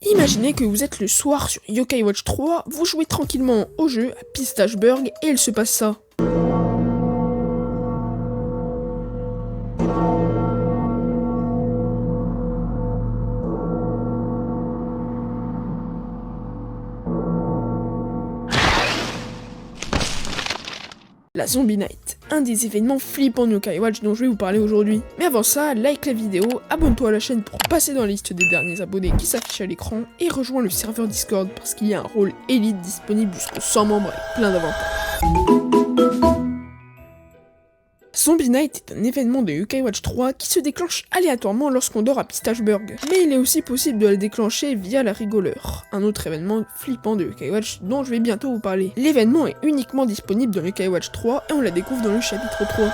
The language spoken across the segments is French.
Imaginez que vous êtes le soir sur Yokai Watch 3, vous jouez tranquillement au jeu à Pistacheburg et il se passe ça. La Zombie Night, un des événements flippants de Yokai Watch dont je vais vous parler aujourd'hui. Mais avant ça, like la vidéo, abonne-toi à la chaîne pour passer dans la liste des derniers abonnés qui s'affichent à l'écran et rejoins le serveur Discord parce qu'il y a un rôle élite disponible jusqu'aux 100 membres avec plein d'avantages. Zombie Night est un événement de Yokai Watch 3 qui se déclenche aléatoirement lorsqu'on dort à Pistacheburg, mais il est aussi possible de la déclencher via la rigoleur, un autre événement flippant de Yokai Watch dont je vais bientôt vous parler. L'événement est uniquement disponible dans Yokai Watch 3 et on la découvre dans le chapitre 3.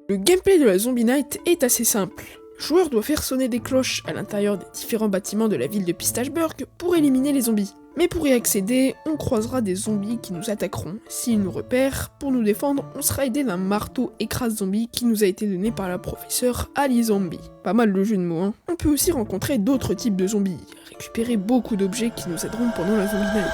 Le gameplay de la Zombie Night est assez simple. Le joueur doit faire sonner des cloches à l'intérieur des différents bâtiments de la ville de Pistacheburg pour éliminer les zombies. Mais pour y accéder, on croisera des zombies qui nous attaqueront. S'ils nous repèrent, pour nous défendre, on sera aidé d'un marteau écrase-zombie qui nous a été donné par la professeure Ali Zombie. Pas mal le jeu de mots, hein. On peut aussi rencontrer d'autres types de zombies, récupérer beaucoup d'objets qui nous aideront pendant la Zombie Night.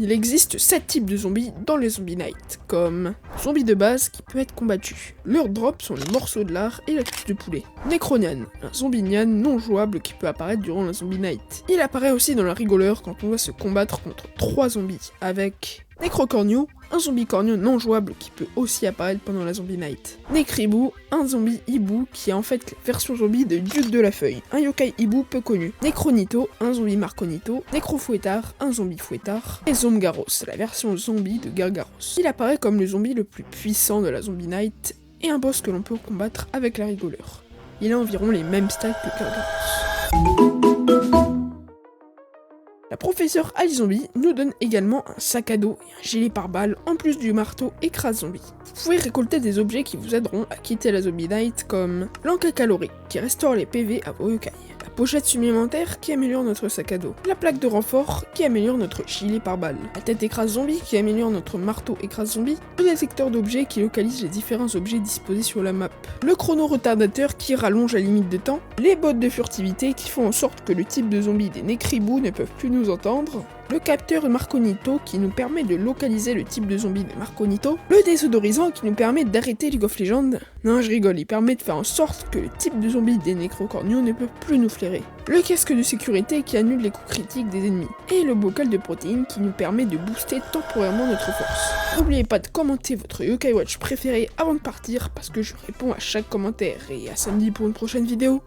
Il existe 7 types de zombies dans les Zombie Night, comme zombie de base qui peut être combattu. Leurs drops sont les morceaux de lard et la cuisse de poulet. Necronian, un zombie nian non jouable qui peut apparaître durant la Zombie Night. Il apparaît aussi dans la rigoleur quand on doit se combattre contre 3 zombies, avec Necrocornio, un zombie cornio non jouable qui peut aussi apparaître pendant la Zombie Night. Necribou, un zombie hibou qui est en fait la version zombie de Duc de la Feuille, un yokai hibou peu connu. Necronito, un zombie marconito. Necrofouettard, un zombie fouettard. Et Zomgaros, la version zombie de Gargaros. Il apparaît comme le zombie le plus puissant de la Zombie Night et un boss que l'on peut combattre avec la rigoleur. Il a environ les mêmes stats que Gargaros. La professeure Ali Zombie nous donne également un sac à dos et un gilet pare-balles en plus du marteau écrase-zombie. Vous pouvez récolter des objets qui vous aideront à quitter la Zombie Night comme l'encas calorique qui restaure les PV à vos yokai, la pochette supplémentaire qui améliore notre sac à dos, la plaque de renfort qui améliore notre gilet pare-balles, la tête écrase-zombie qui améliore notre marteau écrase-zombie, le détecteur d'objets qui localise les différents objets disposés sur la map, le chrono retardateur qui rallonge la limite de temps, les bottes de furtivité qui font en sorte que le type de zombie des Necribou ne peuvent plus nous entendre, le capteur Marconito qui nous permet de localiser le type de zombie de Marconito, le désodorisant qui nous permet d'arrêter League of Legends, non je rigole, il permet de faire en sorte que le type de zombie des Necrocornio ne peut plus nous flairer, le casque de sécurité qui annule les coups critiques des ennemis, et le bocal de protéines qui nous permet de booster temporairement notre force. N'oubliez pas de commenter votre Yokai Watch préféré avant de partir parce que je réponds à chaque commentaire et à samedi pour une prochaine vidéo.